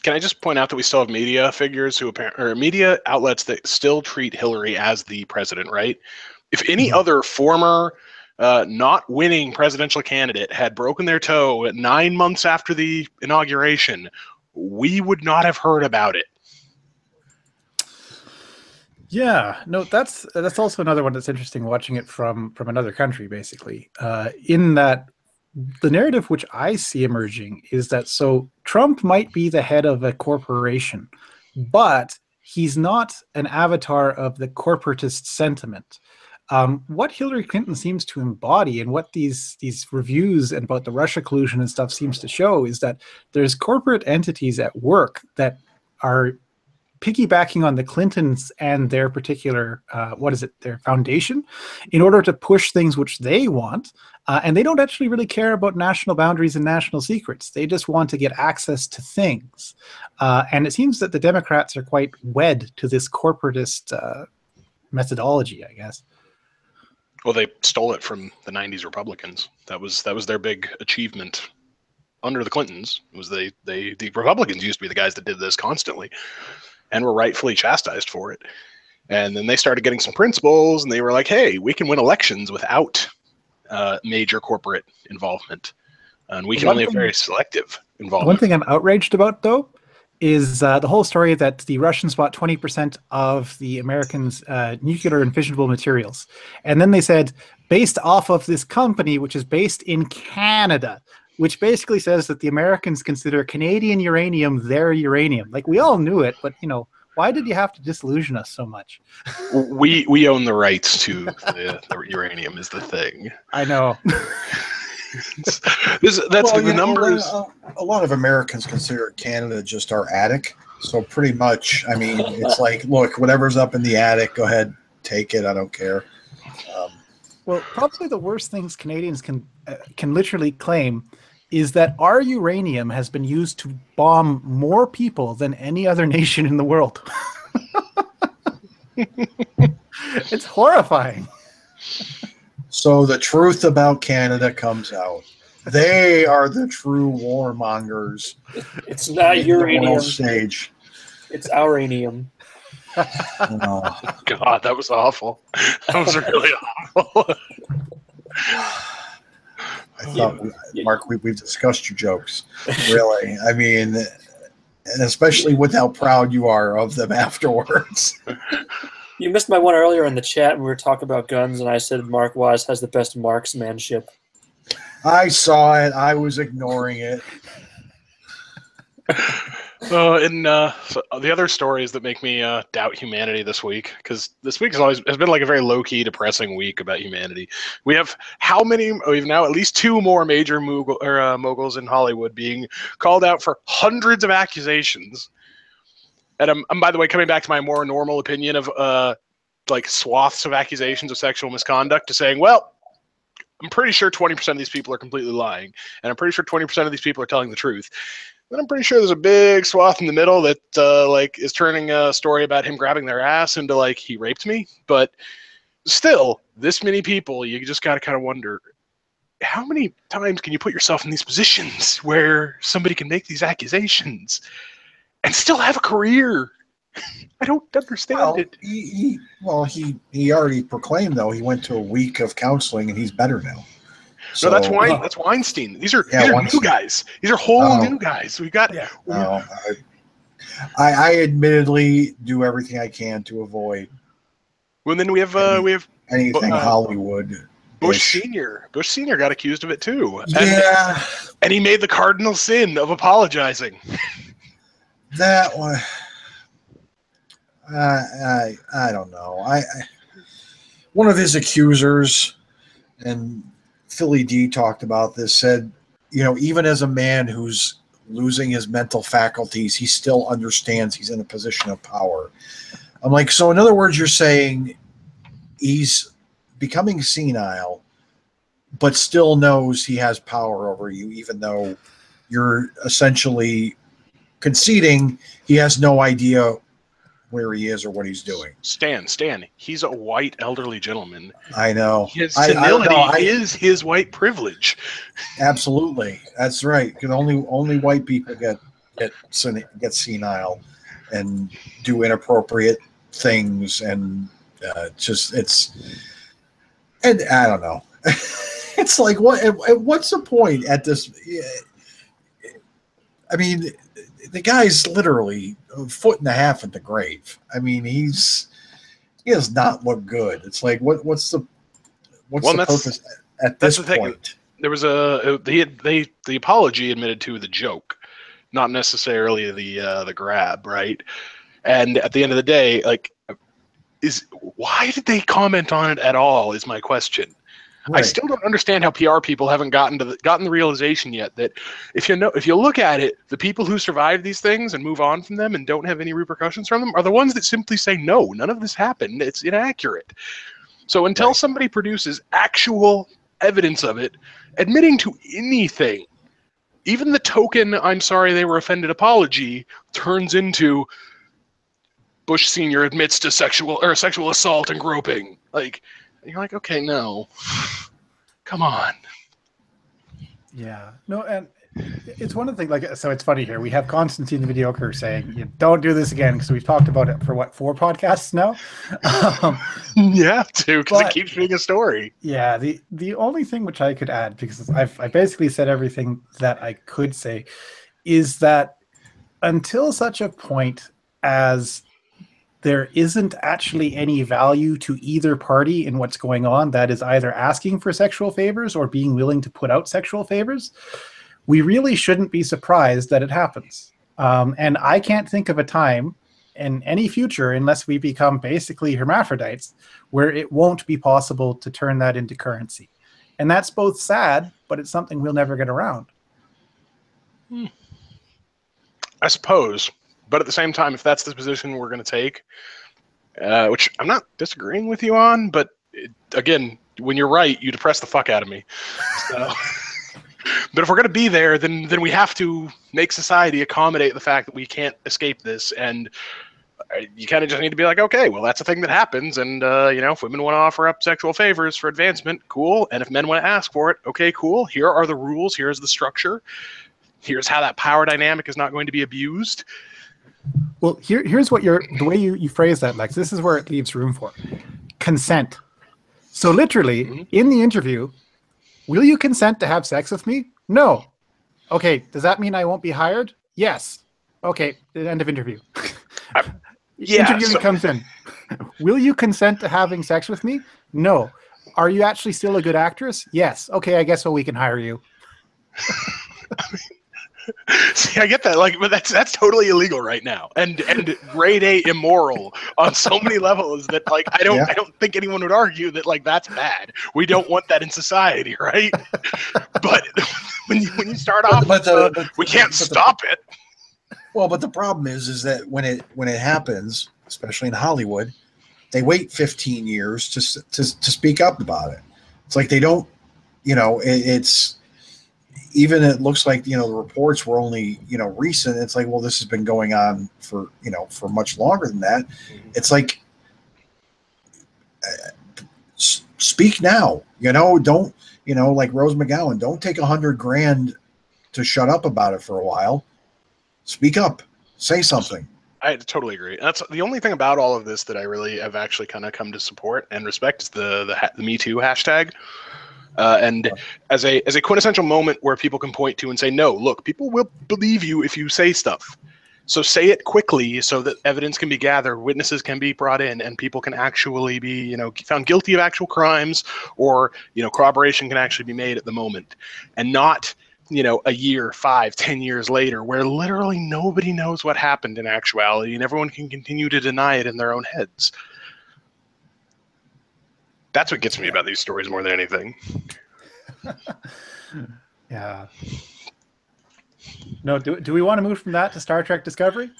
Can I just point out that we still have media figures or media outlets that still treat Hillary as the president, right? If any other former not winning presidential candidate had broken their toe 9 months after the inauguration, we would not have heard about it. Yeah, no, that's also another one that's interesting watching it from another country, basically. In that the narrative which I see emerging is that so Trump might be the head of a corporation, but he's not an avatar of the corporatist sentiment. What Hillary Clinton seems to embody and what these reviews and about the Russia collusion and stuff seems to show is that there's corporate entities at work that are piggybacking on the Clintons and their particular, their foundation, in order to push things which they want. And they don't actually really care about national boundaries and national secrets. They just want to get access to things. And it seems that the Democrats are quite wed to this corporatist methodology, I guess. Well, they stole it from the 90s Republicans. That was their big achievement under the Clintons. It was the Republicans used to be the guys that did this constantly and were rightfully chastised for it. And then they started getting some principles, and they were like, hey, we can win elections without major corporate involvement. And we can only have very selective involvement. One thing I'm outraged about, though, is the whole story that the Russians bought 20% of the Americans' nuclear and fissionable materials. And then they said, based off of this company, which is based in Canada, which basically says that the Americans consider Canadian uranium their uranium. Like, we all knew it, but, why did you have to disillusion us so much? We own the rights to the uranium is the thing. I know. The numbers. A lot of Americans consider Canada just our attic. So pretty much, I mean, it's like, look, whatever's up in the attic, go ahead, take it. I don't care. Well, probably the worst things Canadians can literally claim is that our uranium has been used to bomb more people than any other nation in the world. It's horrifying. So the truth about Canada comes out. They are the true warmongers. It's not uranium. Stage. It's ouranium. Oh. God, that was awful. That was really awful. I thought, Mark, we've discussed your jokes. Really. I mean, and especially with how proud you are of them afterwards. You missed my one earlier in the chat when we were talking about guns, and I said Mark Wazz has the best marksmanship. I saw it. I was ignoring it. So the other stories that make me doubt humanity this week, because this week has been like a very low-key, depressing week about humanity. We have we've now at least 2 more major moguls in Hollywood being called out for hundreds of accusations. And I'm, by the way, coming back to my more normal opinion of like swaths of accusations of sexual misconduct to saying, well, I'm pretty sure 20% of these people are completely lying, and I'm pretty sure 20% of these people are telling the truth. Then I'm pretty sure there's a big swath in the middle that like is turning a story about him grabbing their ass into like he raped me. But still, this many people, you just got to kind of wonder, how many times can you put yourself in these positions where somebody can make these accusations and still have a career? I don't understand it. He already proclaimed, though, he went to a week of counseling and he's better now. So, no, that's Weinstein. These are new guys. These are whole new guys. We got. Yeah. I admittedly do everything I can to avoid. Well, then we have anything Hollywood. Bush Senior. Bush Senior got accused of it too. Yeah. And he made the cardinal sin of apologizing. That one. I don't know. One of his accusers, and Philly D talked about this, said, even as a man who's losing his mental faculties, he still understands he's in a position of power. I'm like, so in other words, you're saying he's becoming senile, but still knows he has power over you, even though you're essentially conceding he has no idea where he is or what he's doing. Stan, he's a white elderly gentleman. I know. His senility is his white privilege. Absolutely. That's right. Because only white people get senile and do inappropriate things, and and I don't know. It's like, what's the point at this? I mean, the guy's literally a foot and a half in the grave. I mean, he does not look good. It's like, what's the purpose at this point? There was the apology admitted to the joke, not necessarily the grab, right? And at the end of the day, like, why did they comment on it at all? Is my question. Right. I still don't understand how PR people haven't gotten the realization yet that if you look at it, the people who survive these things and move on from them and don't have any repercussions from them are the ones that simply say, no, none of this happened. It's inaccurate. So until somebody produces actual evidence of it, admitting to anything, even the token "I'm sorry they were offended" apology turns into Bush Sr. admits to sexual assault and groping. Like, you're like, okay, no, come on. Yeah, no, and it's one of the things. Like, so it's funny here. We have Constantine the Mediocre saying, "You don't do this again," because we've talked about it for 4 podcasts now. You have to, because it keeps being a story. Yeah, the only thing which I could add, because I basically said everything that I could say, is that until such a point as there isn't actually any value to either party in what's going on, that is either asking for sexual favors or being willing to put out sexual favors, we really shouldn't be surprised that it happens. And I can't think of a time in any future, unless we become basically hermaphrodites, where it won't be possible to turn that into currency. And that's both sad, but it's something we'll never get around. I suppose. But at the same time, if that's the position we're going to take, which I'm not disagreeing with you on, but again, when you're right, you depress the fuck out of me. So, but if we're going to be there, then we have to make society accommodate the fact that we can't escape this, and you kind of just need to be like, okay, well, that's a thing that happens, and if women want to offer up sexual favors for advancement, cool, and if men want to ask for it, okay, cool. Here are the rules. Here's the structure. Here's how that power dynamic is not going to be abused. Well, here's what the way you phrase that, Lex. This is where it leaves room for consent. So literally, in the interview, will you consent to have sex with me? No. Okay. Does that mean I won't be hired? Yes. Okay. The end of interview. Interviewee comes in. Will you consent to having sex with me? No. Are you actually still a good actress? Yes. Okay. I guess we can hire you. See, I get that, but that's totally illegal right now, and grade A immoral on so many levels that I don't think anyone would argue that that's bad. We don't want that in society, right? But when you start off, we can't stop it. Well, but the problem is that when it happens, especially in Hollywood, they wait 15 years to speak up about it. It's like they don't, it's. Even it looks like the reports were only recent. It's like, well, this has been going on for much longer than that. It's like, speak now. Don't like Rose McGowan. Don't take $100,000 to shut up about it for a while. Speak up. Say something. I totally agree. That's the only thing about all of this that I really have actually kind of come to support and respect is the Me Too hashtag. And as a quintessential moment where people can point to and say, no, look, people will believe you if you say stuff. So say it quickly so that evidence can be gathered, witnesses can be brought in, and people can actually be, found guilty of actual crimes, or, corroboration can actually be made at the moment, and not, a year, 5, 10 years later, where literally nobody knows what happened in actuality and everyone can continue to deny it in their own heads. That's what gets me about these stories more than anything. Yeah. No, do we want to move from that to Star Trek Discovery?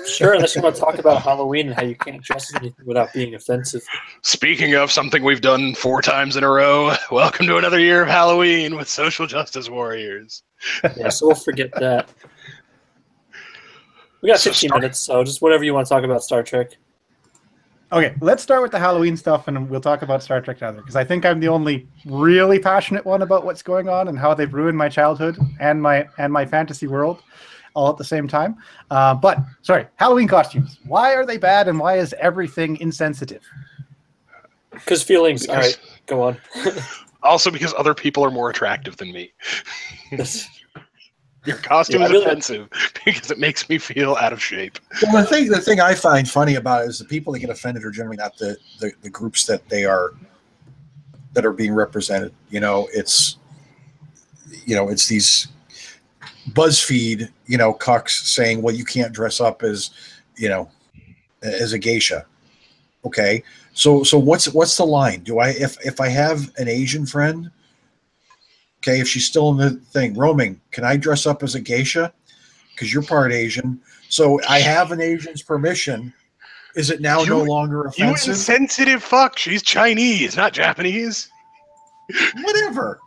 Sure, unless you want to talk about Halloween and how you can't dress as anything without being offensive. Speaking of something we've done 4 times in a row, welcome to another year of Halloween with social justice warriors. Yeah, so we'll forget that. We got 15 minutes, so just whatever you want to talk about Star Trek. Okay, let's start with the Halloween stuff, and we'll talk about Star Trek together, because I think I'm the only really passionate one about what's going on and how they've ruined my childhood and my fantasy world all at the same time. But sorry, Halloween costumes. Why are they bad, and why is everything insensitive? Because feelings. All right, go on. Also because other people are more attractive than me. Your costume is offensive because it makes me feel out of shape. Well, the thing I find funny about it is the people that get offended are generally not the groups that are being represented. It's these BuzzFeed, cucks saying, well, you can't dress up as a geisha. Okay. So what's the line? Do I, if I have an Asian friend, okay, if she's still in the thing, roaming, can I dress up as a geisha? Because you're part Asian. So I have an Asian's permission. Is it now no longer offensive? You insensitive fuck. She's Chinese, not Japanese. Whatever.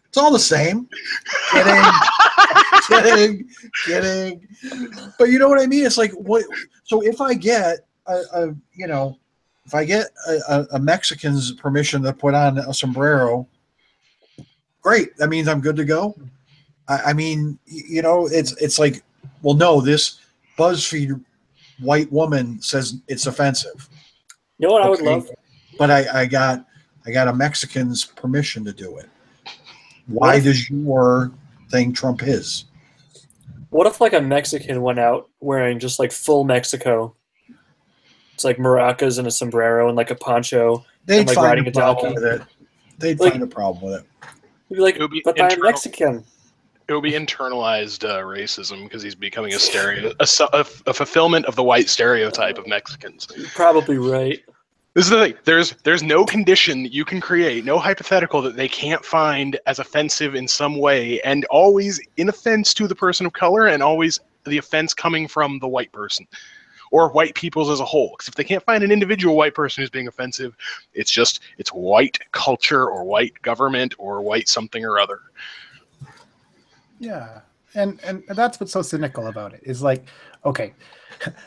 It's all the same. Kidding. But you know what I mean? It's like, what? So if I get a Mexican's permission to put on a sombrero, great. That means I'm good to go. I mean, it's like, well, no, this BuzzFeed white woman says it's offensive. You know what I would love? But I got a Mexican's permission to do it. Why does your thing trump his? What if like a Mexican went out wearing just like full Mexico? It's like maracas and a sombrero and like a poncho and like riding a donkey. They'd find a problem with it. You'd be like, but I'm Mexican. It would be internalized racism because he's becoming a fulfillment of the white stereotype of Mexicans. You're probably right. This is the thing. There's no condition that you can create, no hypothetical that they can't find as offensive in some way, and always in offense to the person of color, and always the offense coming from the white person or white peoples as a whole. Because if they can't find an individual white person who's being offensive, it's white culture or white government or white something or other. Yeah, and that's what's so cynical about it. Is like, okay,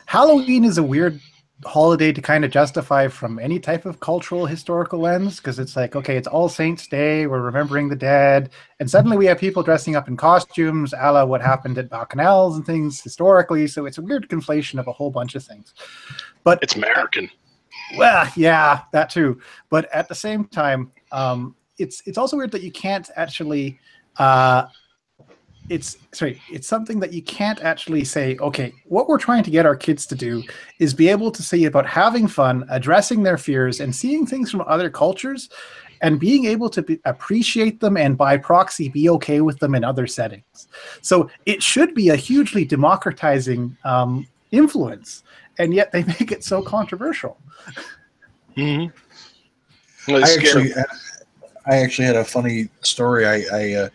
Halloween is a weird holiday to kind of justify from any type of cultural historical lens, because it's like, okay, it's All Saints Day, we're remembering the dead, and suddenly we have people dressing up in costumes a la what happened at Bacchanals and things historically, so it's a weird conflation of a whole bunch of things. But it's American. Well, yeah, that too. But at the same time, it's also weird that you can't actually it's something that you can't actually say, okay, what we're trying to get our kids to do is be able to say about having fun, addressing their fears, and seeing things from other cultures, and being able to appreciate them and by proxy be okay with them in other settings. So it should be a hugely democratizing influence, and yet they make it so controversial. Mm-hmm. I actually had a funny story. A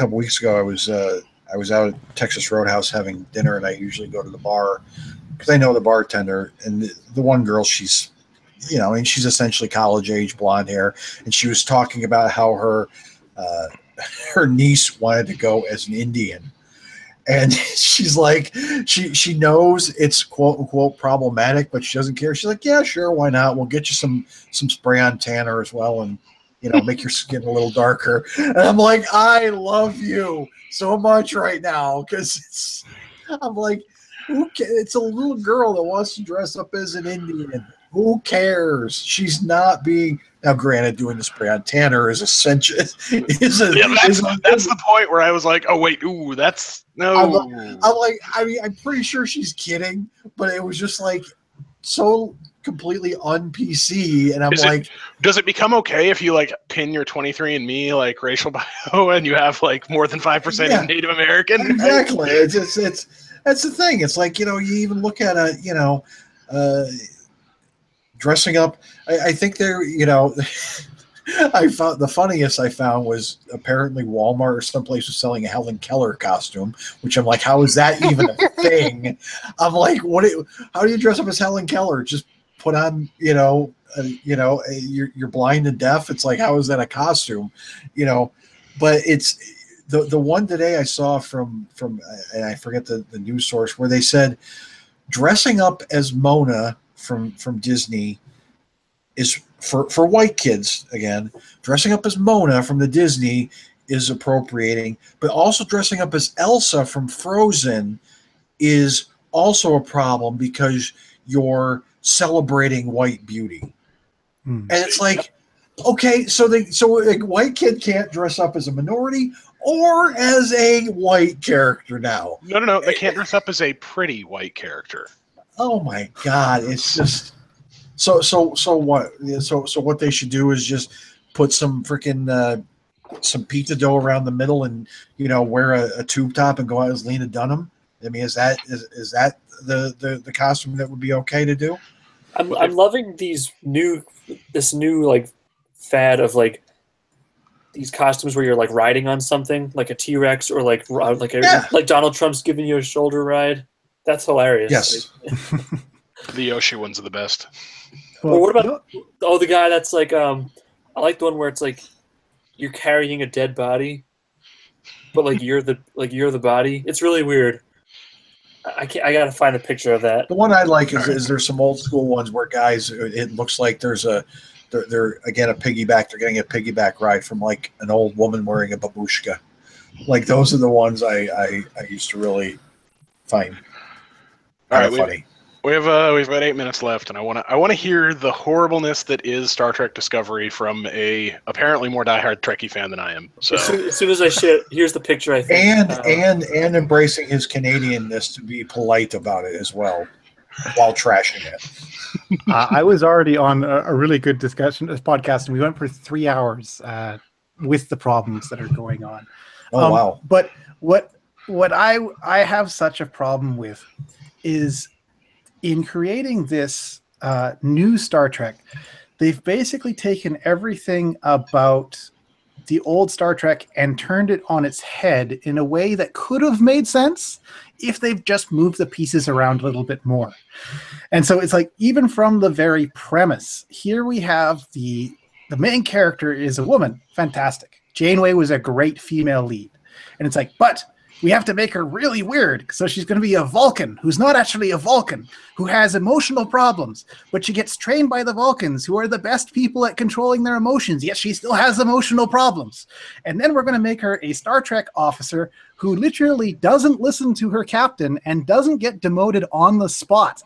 couple weeks ago, I was out at Texas Roadhouse having dinner, and I usually go to the bar because I know the bartender. And the one girl, she's she's essentially college age, blonde hair, and she was talking about how her niece wanted to go as an Indian, and she's like, she knows it's quote unquote problematic, but she doesn't care. She's like, yeah, sure, why not? We'll get you some spray on tanner as well, and make your skin a little darker. And I'm like, I love you so much right now, because I'm like, it's a little girl that wants to dress up as an Indian. Who cares? She's not being, now granted, doing the spray on tanner is essential. That's the point where I was like, oh wait, ooh, that's no. I'm like, I mean, I'm pretty sure she's kidding, but it was just like so completely un-PC, and does it become okay if you like pin your 23andMe like racial bio and you have like more than 5% Native American? Exactly. It's that's the thing. It's like, you even look at dressing up. I think they're I found the funniest I found was apparently Walmart or someplace was selling a Helen Keller costume, which I'm like, how is that even a thing? I'm like, how do you dress up as Helen Keller? Just put on, you're blind and deaf. It's like, how is that a costume? But it's the one today I saw from and I forget the news source where they said dressing up as Mona from Disney is for white kids. Again, dressing up as Mona from the Disney is appropriating, but also dressing up as Elsa from Frozen is also a problem because you're celebrating white beauty. And it's like, okay, so a white kid can't dress up as a minority or as a white character now. No. They can't dress up as a pretty white character. Oh my God! It's just so what? So what they should do is just put some freaking some pizza dough around the middle and wear a tube top and go out as Lena Dunham. I mean, is that the costume that would be okay to do? I'm loving this new like fad of like these costumes where you're like riding on something like a T-Rex or like Donald Trump's giving you a shoulder ride. That's hilarious. Yes. The Yoshi ones are the best. Well, what about the guy that's like I like the one where it's like you're carrying a dead body, but like you're the body. It's really weird. I gotta find a picture of that. The one I like is there's some old school ones where guys, it looks like they're again a piggyback. They're getting a piggyback ride from like an old woman wearing a babushka. Like those are the ones I used to really find. All right, funny. We've got 8 minutes left, and I want to hear the horribleness that is Star Trek Discovery from a apparently more diehard Trekkie fan than I am. So as soon as I shit, here's the picture. I think and embracing his Canadianness to be polite about it as well, while trashing it. I was already on a really good podcast, and we went for 3 hours with the problems that are going on. Oh wow! But what I have such a problem with is in creating this new Star Trek, they've basically taken everything about the old Star Trek and turned it on its head in a way that could have made sense if they've just moved the pieces around a little bit more. And so it's like, even from the very premise, here we have the main character is a woman. Fantastic. Janeway was a great female lead. And it's like, but we have to make her really weird. So she's going to be a Vulcan who's not actually a Vulcan, who has emotional problems, but she gets trained by the Vulcans, who are the best people at controlling their emotions, yet she still has emotional problems. And then we're going to make her a Star Trek officer who literally doesn't listen to her captain and doesn't get demoted on the spot.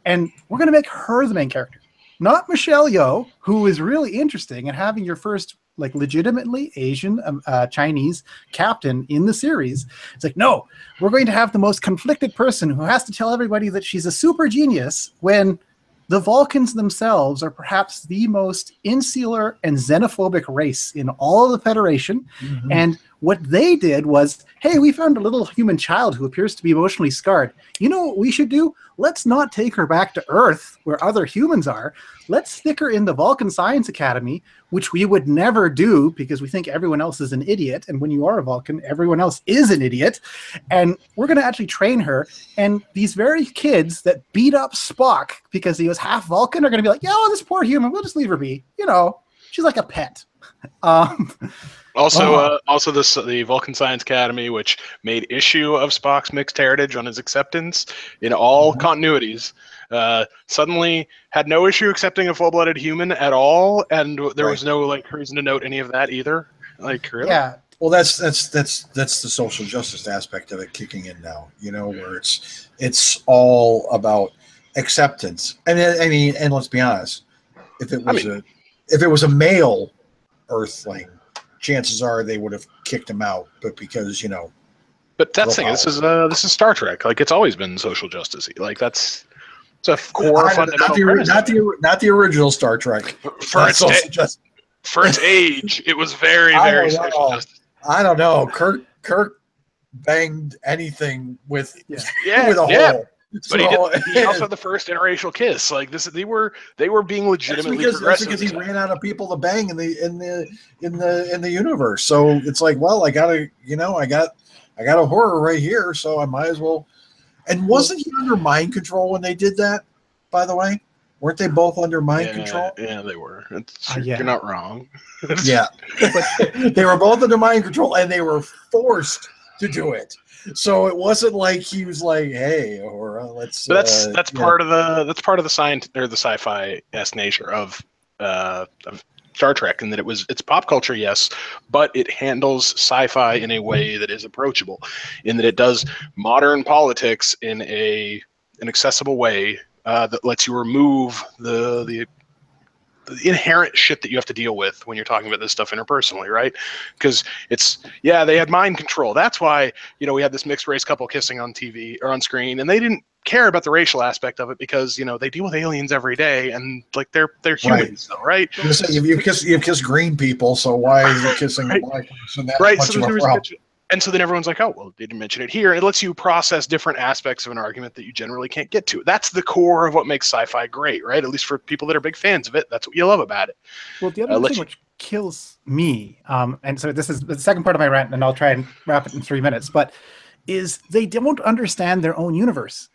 And we're going to make her the main character. Not Michelle Yeoh, who is really interesting and having your first like legitimately Asian Chinese captain in the series. It's like, no, we're going to have the most conflicted person who has to tell everybody that she's a super genius when the Vulcans themselves are perhaps the most insular and xenophobic race in all of the Federation. Mm-hmm. And what they did was, hey, we found a little human child who appears to be emotionally scarred. You know what we should do? Let's not take her back to Earth where other humans are. Let's stick her in the Vulcan Science Academy, which we would never do because we think everyone else is an idiot. And when you are a Vulcan, everyone else is an idiot. And we're going to actually train her. And these very kids that beat up Spock because he was half Vulcan are going to be like, oh, this poor human, we'll just leave her be. You know, she's like a pet. Also, the Vulcan Science Academy, which made issue of Spock's mixed heritage on his acceptance in all continuities, suddenly had no issue accepting a full-blooded human at all, and there was no like reason to note any of that either. Like, really? Yeah. Well, that's the social justice aspect of it kicking in now. You know, where it's all about acceptance, and I mean, and let's be honest, if it was a male Earthling, chances are they would have kicked him out, but because But that's the thing. This is Star Trek. Like, it's always been social justice. Like, it's a core fundamental premise. Not the original Star Trek. For its age, it was very social justice. I don't know. Kirk banged anything with a hole. But he also had the first interracial kiss. Like this, they were being legitimately progressive. That's because he ran out of people to bang in the universe. So it's like, well, I got a horror right here, so I might as well. And wasn't he under mind control when they did that? By the way, weren't they both under mind control? Yeah, they were. You're not wrong. Yeah, but they were both under mind control, and they were forced to do it. So it wasn't like he was like, "Hey, or let's." But that's part of the science or the sci-fi-esque nature of Star Trek, and that it's pop culture, yes, but it handles sci-fi in a way that is approachable, in that it does modern politics in an accessible way that lets you remove the inherent shit that you have to deal with when you're talking about this stuff interpersonally, right? Because they had mind control. That's why, we had this mixed race couple kissing on TV or on screen, and they didn't care about the racial aspect of it because, they deal with aliens every day, and like they're humans, though, right? You've kissed green people, so why is it kissing a black person that much of a problem? And so then everyone's like, oh, well, they didn't mention it here. And it lets you process different aspects of an argument that you generally can't get to. That's the core of what makes sci-fi great, right? At least for people that are big fans of it. That's what you love about it. Well, the other thing which kills me, and so this is the second part of my rant, and I'll try and wrap it in 3 minutes, but is they don't understand their own universe.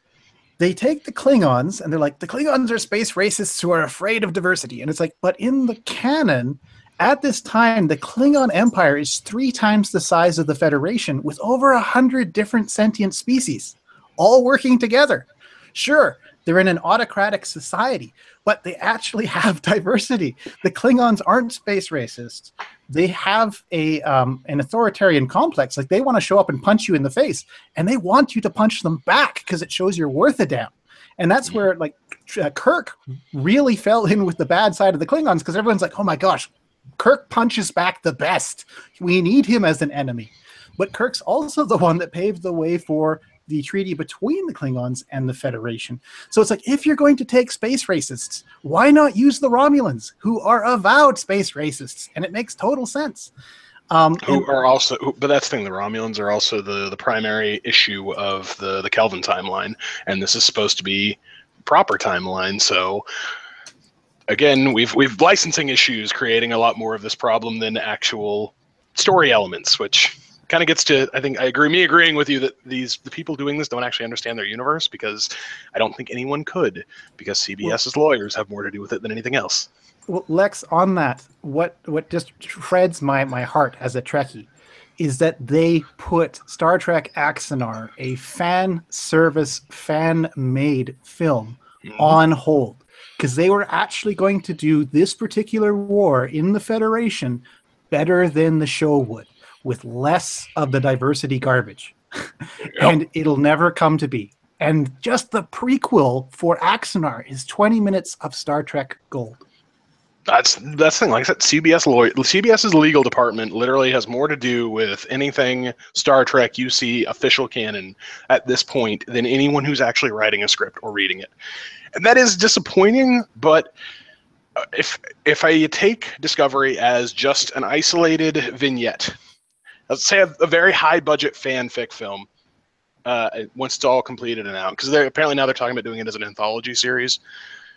They take the Klingons, and they're like, the Klingons are space racists who are afraid of diversity. And it's like, but in the canon, at this time, the Klingon Empire is 3 times the size of the Federation with over 100 different sentient species, all working together. Sure, they're in an autocratic society, but they actually have diversity. The Klingons aren't space racists. They have an authoritarian complex. Like, they want to show up and punch you in the face, and they want you to punch them back because it shows you're worth a damn. And that's where, like, Kirk really fell in with the bad side of the Klingons, because everyone's like, oh my gosh, Kirk punches back the best. We need him as an enemy. But Kirk's also the one that paved the way for the treaty between the Klingons and the Federation. So it's like, if you're going to take space racists, why not use the Romulans, who are avowed space racists? And it makes total sense. But that's the thing, the Romulans are also the primary issue of the Kelvin timeline. And this is supposed to be proper timeline, so again, we've licensing issues creating a lot more of this problem than actual story elements, which kind of gets to, I think, agreeing with you that the people doing this don't actually understand their universe, because I don't think anyone could, because CBS's lawyers have more to do with it than anything else. Well, Lex, on that, what just shreds my heart as a Trekkie is that they put Star Trek Axanar, a fan service, fan-made film, on hold. Because they were actually going to do this particular war in the Federation better than the show would, with less of the diversity garbage. And it'll never come to be. And just the prequel for Axanar is 20 minutes of Star Trek gold. That's the thing. Like I said, CBS's legal department literally has more to do with anything Star Trek you see official canon at this point than anyone who's actually writing a script or reading it. And that is disappointing, but if I take Discovery as just an isolated vignette, let's say a very high-budget fanfic film, once it's all completed and out, because apparently now they're talking about doing it as an anthology series,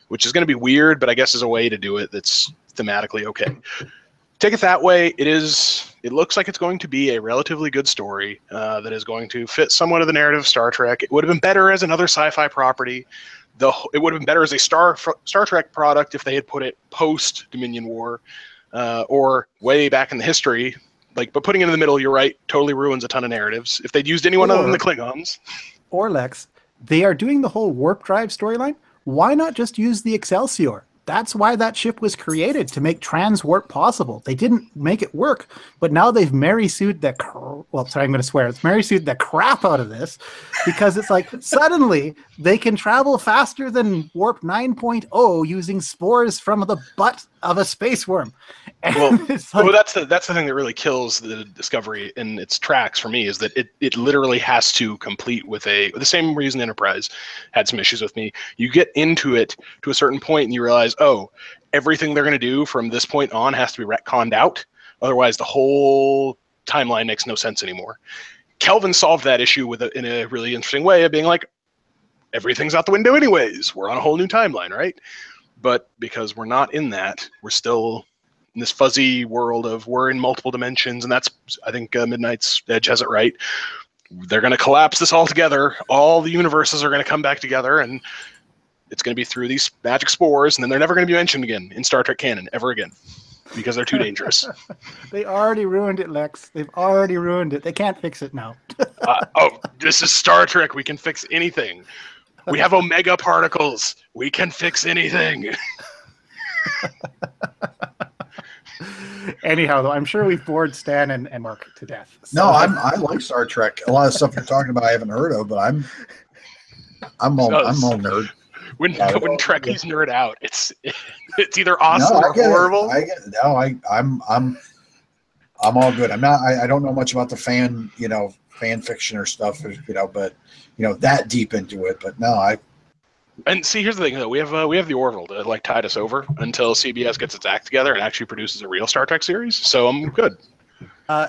which is going to be weird, but I guess is a way to do it that's thematically okay. Take it that way, it looks like it's going to be a relatively good story that is going to fit somewhat of the narrative of Star Trek. It would have been better as another sci-fi property. It would have been better as a Star Trek product if they had put it post Dominion War or way back in the history. But putting it in the middle, you're right, totally ruins a ton of narratives. If they'd used anyone other than the Klingons. Or Lex, they are doing the whole warp drive storyline. Why not just use the Excelsior? That's why that ship was created, to make transwarp possible. They didn't make it work, but now they've Mary-Sued the crap out of this, because it's like suddenly they can travel faster than Warp 9.0 using spores from the butt of a space worm. Well, that's the thing that really kills the Discovery in its tracks for me, is that it literally has to complete with the same reason Enterprise had some issues with me. You get into it to a certain point and you realize, oh, everything they're going to do from this point on has to be retconned out. Otherwise, the whole timeline makes no sense anymore. Kelvin solved that issue in a really interesting way of being like, everything's out the window anyways. We're on a whole new timeline, right? But because we're not in that, we're still in this fuzzy world of we're in multiple dimensions, and that's, I think Midnight's Edge has it right. They're going to collapse this all together. All the universes are going to come back together, and it's going to be through these magic spores, and then they're never going to be mentioned again in Star Trek canon ever again because they're too dangerous. They already ruined it, Lex. They've already ruined it. They can't fix it now. This is Star Trek. We can fix anything. We have omega particles. We can fix anything. Anyhow, though, I'm sure we've bored Stan and Mark to death. So. No, I like Star Trek. A lot of stuff you're talking about I haven't heard of, but I'm all nerd. When Trekkies nerd out, it's either awesome or horrible. I'm all good. I don't know much about the fan fiction or stuff, but that deep into it. But no, And see, here's the thing, though. We have the Orville to like tide us over until CBS gets its act together and actually produces a real Star Trek series. So I'm good.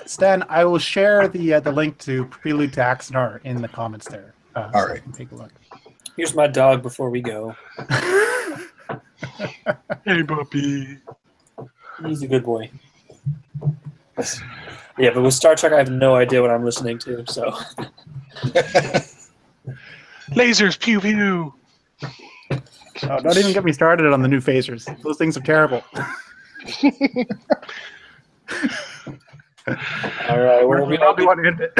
Stan, I will share the link to Prelude to Axanar in the comments there. All right, you can take a look. Here's my dog before we go. Hey, puppy. He's a good boy. Yeah, but with Star Trek, I have no idea what I'm listening to. So lasers, pew pew. Oh, don't even get me started on the new phasers. Those things are terrible. All right, well, we probably want to end it.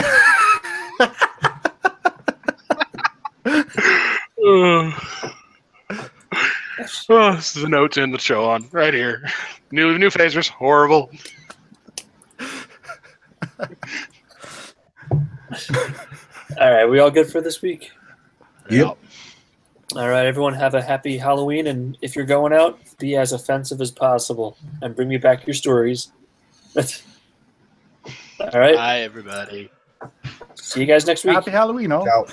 This is a note to end the show on right here. New phasers, horrible. All right, we all good for this week? Yep. All right, everyone, have a happy Halloween, and if you're going out, be as offensive as possible, and bring me back your stories. All right. Bye, everybody. See you guys next week. Happy Halloween, all. Ciao.